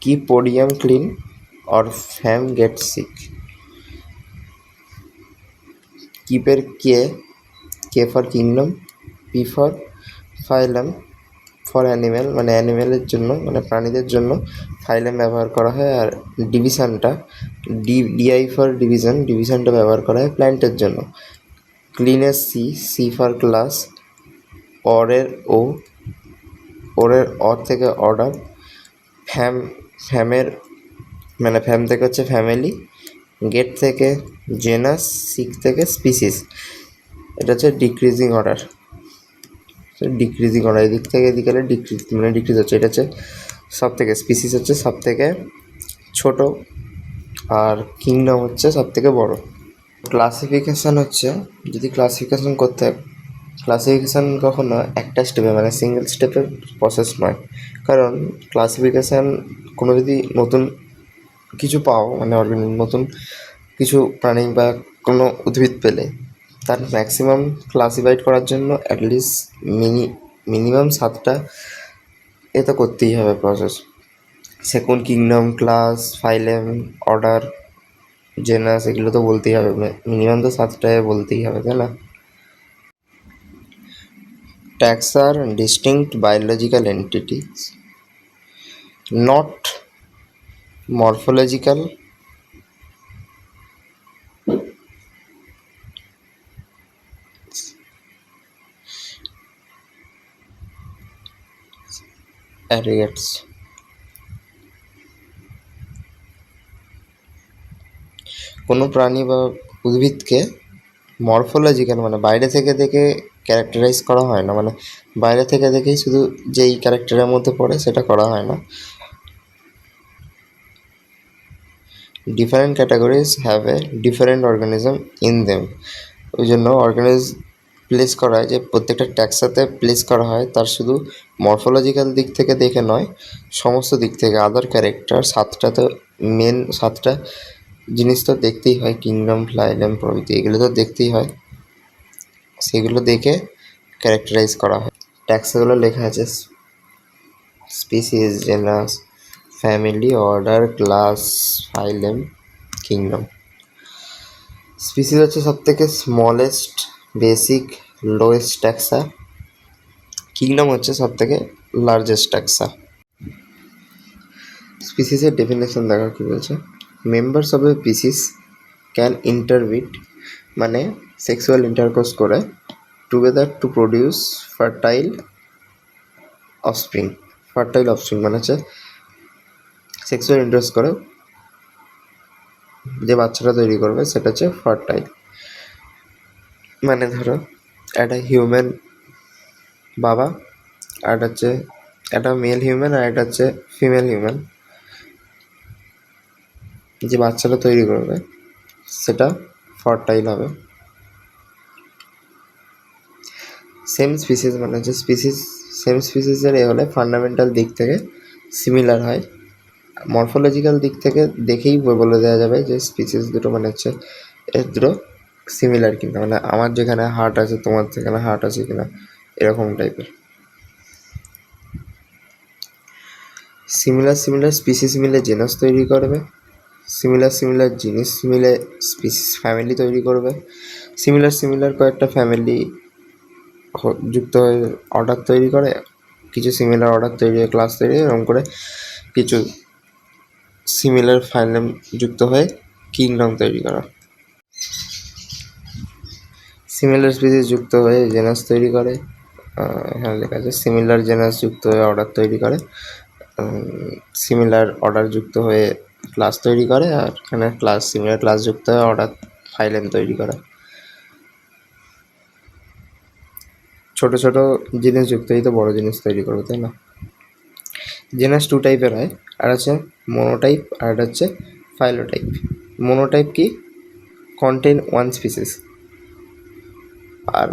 keep podium clean or fam get sick. কিপের K for kingdom, P for phylum, for animal মানে অ্যানিম্যালের জন্য মানে প্রাণীদের জন্য ফাইলাম ব্যবহার করা হয়। আর ডিভিশনটা ডিআই ফর ডিভিশনটা ব্যবহার করা হয় প্ল্যান্টের জন্য। ক্লিনের সি ফর ক্লাস, অরের অর থেকে অর্ডার, ফ্যামের মানে ফ্যাম থেকে হচ্ছে ফ্যামিলি, গেট থেকে জেনাস, সিক থেকে স্পিসিস। এটা হচ্ছে ডিক্রিজিং অর্ডার, এদিক থেকে এদিকে হলে ডিক্রিজ হচ্ছে। এটা হচ্ছে সব থেকে, স্পিসিস হচ্ছে সব থেকে ছোট, আর কিংডম হচ্ছে সব থেকে বড়। ক্লাসিফিকেশান হচ্ছে, যদি ক্লাসিফিকেশান করতে হয়, ক্লাসিফিকেশান কখনো একটা স্টেপে মানে সিঙ্গেল স্টেপের প্রসেস নয়। কারণ ক্লাসিফিকেশান কোনো যদি নতুন কিছু পাও মানে নতুন কিছু প্রাণী বা কোনো উদ্ভিদ পেলে, তার ম্যাক্সিমাম ক্লাসিফাইড করার জন্য অ্যাটলিস্ট মিনিমাম 7টা এ তো করতেই হবে প্রসেস। সে কোন কিংডম, ক্লাস, ফাইলেম, অর্ডার, জেনাস এগুলো তো বলতেই হবে, মিনিমাম তো 7টায় বলতেই হবে, তাই না? Tags are distinct biological entities, not morphological aggregates. কোনো প্রাণী বা উদ্ভিদকে মরফোলজিক্যাল মানে বাইরে থেকে দেখে ক্যারেক্টারাইজ করা হয় না, মানে বাইরে থেকে দেখেই শুধু যেই ক্যারেক্টারের মধ্যে পড়ে সেটা করা হয় না। Different categories have a different organism in them. ওই জন্য অর্গানিজম প্লেস করা হয়, যে প্রত্যেকটা ট্যাক্সাতে প্লেস করা হয় তার শুধু মরফোলজিক্যাল দিক থেকে দেখে নয়, সমস্ত দিক থেকে আদার ক্যারেক্টার 7টা তো মেন 7টা জিনিস তো দেখতেই হয়, কিংডম, ফ্লাইলেম প্রভৃতি এগুলো তো দেখতেই হয়, সেগুলো দেখে ক্যারেক্টারাইজ করা হয়। ট্যাক্সাগুলো লেখা আছে species, genus, family, order, class, phylum, kingdom. Species হচ্ছে সব থেকে smallest, basic, lowest taxa. Kingdom হচ্ছে সব থেকে লার্জেস্ট ট্যাক্সা। স্পিসিসের ডেফিনেশন দেখা কী বলছে, members of a species can interbreed মানে সেক্সুয়াল ইন্টারকোর্স করে together to produce fertile offspring. Fertile offspring মানে হচ্ছে সেক্সুয়াল ইন্টারকোর্স করে যে বাচ্চাটা তৈরি করবে সেটা হচ্ছে ফার্টাইল। মানে ধরো একটা হিউম্যান বাবা, আর একটা হচ্ছে একটা মেল হিউম্যান আর একটা হচ্ছে ফিমেল হিউম্যান, যে বাচ্চাটা তৈরি করবে সেটা ফার্টাইল হবে। সেম স্পিসিস মানে হচ্ছে সেম স্পিসিসের এ হলে ফান্ডামেন্টাল দিক থেকে সিমিলার হয়, মরফোলজিক্যাল দিক থেকে দেখেই বলে দেওয়া যাবে যে স্পিসিস দুটো মানে হচ্ছে এর দুটো সিমিলার কিনা, মানে আমার যেখানে হার্ট আছে তোমার যেখানে হার্ট আছে কিনা, এরকম টাইপের। সিমিলার স্পিসিস মিলে জেনাস তৈরি করবে, সিমিলার জিনিস মিলে স্পিসিস ফ্যামিলি তৈরি করবে, সিমিলার কয়েকটা ফ্যামিলি যুক্ত হয়ে অর্ডার তৈরি করে, কিছু সিমিলার অর্ডার তৈরি হয়ে ক্লাস তৈরি হয়, এরকম করে কিছু সিমিলার ফাইলেম যুক্ত হয়ে কিংডম তৈরি করা। সিমিলার স্পিসিস যুক্ত হয়ে জেনাস তৈরি করে, এখানে লেখা আছে সিমিলার জেনাস যুক্ত হয়ে অর্ডার তৈরি করে, সিমিলার অর্ডার যুক্ত হয়ে ক্লাস তৈরি করে, আর এখানে সিমিলার ক্লাস যুক্ত হয়ে অর্ডার ফাইলেম তৈরি করে। ছোট ছোট জিনিস যুক্ত হয়ে তো বড় জিনিস তৈরি করবে, তাই না? জেনাস 2 টাইপের হয়, আর আছে মোনোটাইপ আর একটা হচ্ছে ফাইলোটাইপ। মোনোটাইপ কি, কন্টেন ওয়ান স্পিসিস, আর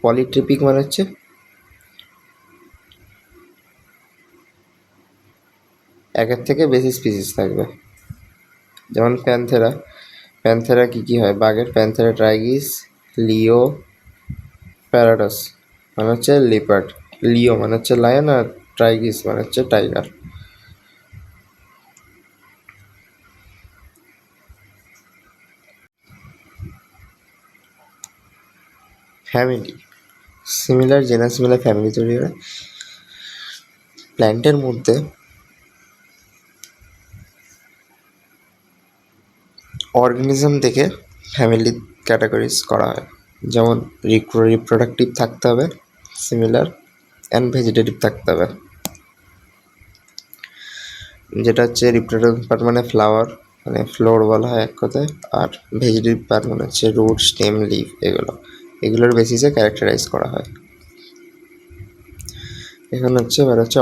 পলিট্রিপিক মানে হচ্ছে একের থেকে বেশি স্পিসিস থাকবে। যেমন প্যান্থেরা কী হয়, বাঘের প্যান্থেরা ট্রাইগিস, লিও, প্যারাডাস মানে হচ্ছে লিপার্ড, লিও মানে হচ্ছে লায়ন, আর ট্রাইগিস মানে হচ্ছে টাইগার। ফ্যামিলি, সিমিলার জেনাস মিলে ফ্যামিলি তৈরি হয়। প্ল্যান্টের মধ্যে অর্গানিজম থেকে ফ্যামিলি ক্যাটাগরিজ করা হয়, যেমন রিপ্রোডাক্টিভ থাকতে হবে সিমিলার, অ্যান্ড ভেজিটেটিভ থাকতে হবে। যেটা হচ্ছে রিপ্রোডাক্টিভ পার্ট মানে ফ্লাওয়ার মানে ফ্লোর বলা হয় এক কথায়, আর ভেজিটেটিভ পার্ট মানে হচ্ছে রুট, স্টেম, লিফ, এগুলোর বেসিসে ক্যারেক্টারাইজ করা হয়। এখানে হচ্ছে এবার হচ্ছে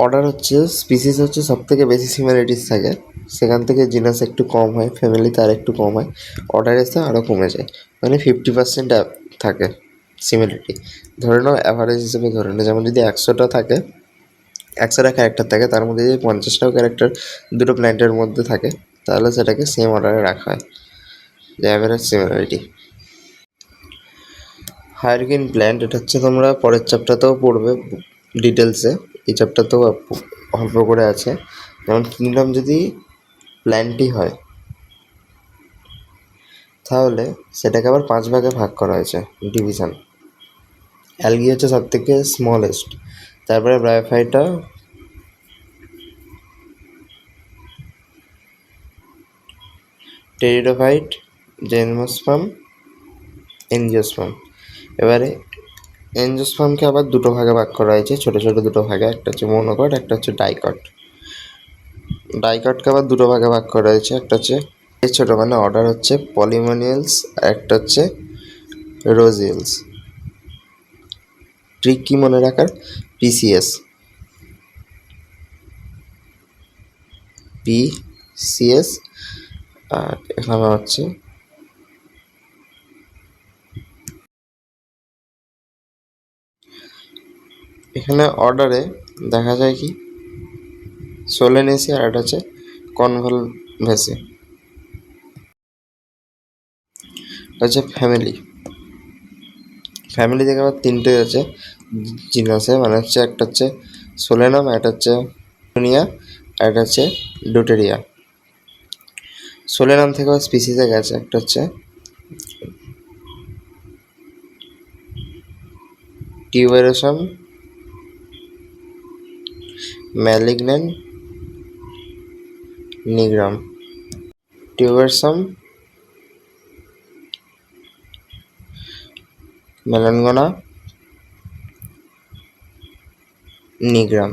অর্ডার হচ্ছে স্পিসিস হচ্ছে সব থেকে বেশি সিমিলারিটিস থাকে, সেখান থেকে জিনাস একটু কম হয়, ফ্যামিলিতে আর একটু কম হয়, অর্ডার এসে আরও কমে যায়, মানে 50% থাকে সিমিলারিটি। ধরে নাও অ্যাভারেজ হিসেবে ধরে নাও, যেমন যদি 100টা থাকে 100টা ক্যারেক্টার থাকে, তার মধ্যে যদি 50টাও ক্যারেক্টার দুটো প্ল্যান্টের মধ্যে থাকে তাহলে সেটাকে সেম অর্ডারে রাখা হয়, যে average similarity. Hierarchy in plant, এটা হচ্ছে তোমরা পরের চ্যাপ্টারতেও পড়বে ডিটেলসে, এই চ্যাপ্টারতেও অল্প করে আছে। যেমন কিংডম যদি প্ল্যান্টই হয় তাহলে সেটাকে আবার 5 ভাগে ভাগ করা হয়েছে, ডিভিশন। অ্যালগি হচ্ছে সব থেকে স্মলেস্ট, তারপরে ব্রায়োফাইটা, টেরিডোফাইট, জেনমোস্পার্ম, এনজিওস্পার্ম। এবারে এনজিওস্পার্মকে আবার দুটো ভাগে ভাগ করা হয়েছে, ছোটো ছোটো দুটো ভাগে, একটা হচ্ছে মনোকট, একটা হচ্ছে ডাইকট। ডাইকটকে আবার দুটো ভাগে ভাগ করা হয়েছে, একটা হচ্ছে ছোটো মানে অর্ডার হচ্ছে পলিমোনিয়ালস, আর একটা হচ্ছে রোজিয়ালস। ট্রিক কি মনে রাখার, পিসিএস, পিসিএস। আর এখানে হচ্ছে এখানে অর্ডারে দেখা যায় কি সোলেনেসি, আর একটা হচ্ছে কনভলভেসি। হচ্ছে ফ্যামিলি, ফ্যামিলি থেকে আবার তিনটে আছে জিনাসে, মানে হচ্ছে একটা হচ্ছে সোলেনাম, একটা হচ্ছে ডুনিয়া, আর একটা হচ্ছে ডুটেরিয়া। সোলেনাম থেকে আবার স্পিসিসে গেছে, একটা হচ্ছে টিউবেরোসাম, ম্যালিগন্যান্ট নিগ্রাম, টিউবেরসাম, মেলানগোনা নিগ্রাম।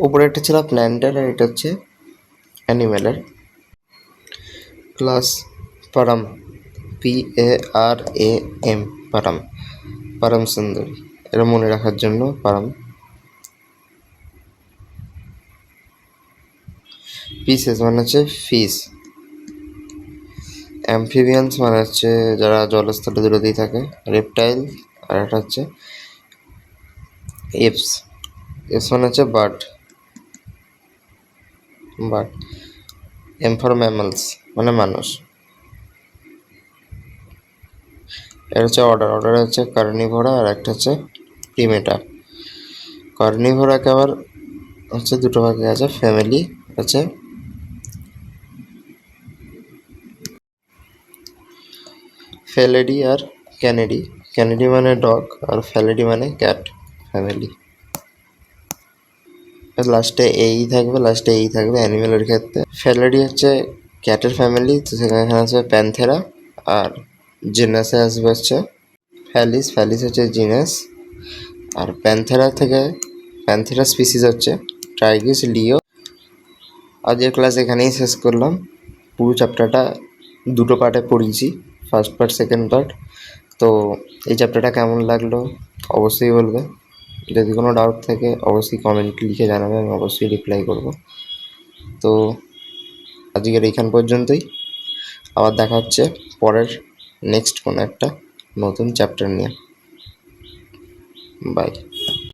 উপরে একটা ছিল প্ল্যান্টের, আর এটা হচ্ছে অ্যানিমেলের। ক্লাস পারাম, PARAM, পারাম, পারাম সুন্দরী, এটা মনে রাখার জন্য পারাম। পিসেস মানে হচ্ছে ফিশ, অ্যাম্ফিবিয়ান্স মানে হচ্ছে যারা জলস্থলে দূরতেই থাকে, রেপটাইল, আর একটা হচ্ছে এপস, এপস মানে হচ্ছে bird, bird. M for mammals মানে মানুষ। এটা হচ্ছে অর্ডার, অর্ডার হচ্ছে কার্নিভোরা, আর একটা হচ্ছে প্রিমেটা। কার্নিভোরাকে আবার হচ্ছে দুটো ভাগে আছে, ফ্যামিলি আছে ফেলেডি আর ক্যানেডি। ক্যানেডি মানে ডগ, আর ফ্যালেডি মানে ক্যাট, ফ্যামিলি। লাস্টে এই থাকবে অ্যানিমেলের ক্ষেত্রে। ফ্যালেডি হচ্ছে ক্যাটের ফ্যামিলি, তো সেখানে আসবে প্যান্থেরা, আর জিনাসে আসবে হচ্ছে ফ্যালিস, ফ্যালিস হচ্ছে জিনাস। আর প্যান্থেরা স্পিসিস হচ্ছে ট্রাইগিস লিও। আজকের ক্লাস এখানেই শেষ করলাম। পুরো চ্যাপ্টারটা দুটো পার্টে পড়িয়েছি, ফার্স্ট পার্ট, সেকেন্ড পার্ট। তো এই চ্যাপ্টারটা কেমন লাগলো অবশ্যই বলবে। যদি কোনো ডাউট থাকে অবশ্যই কমেন্ট লিখে জানাবে, আমি অবশ্যই রিপ্লাই করব। তো আজকের এইখান পর্যন্তই, আবার দেখা হচ্ছে পরের নেক্সট কোনো একটা নতুন চ্যাপ্টার নিয়ে। বাই।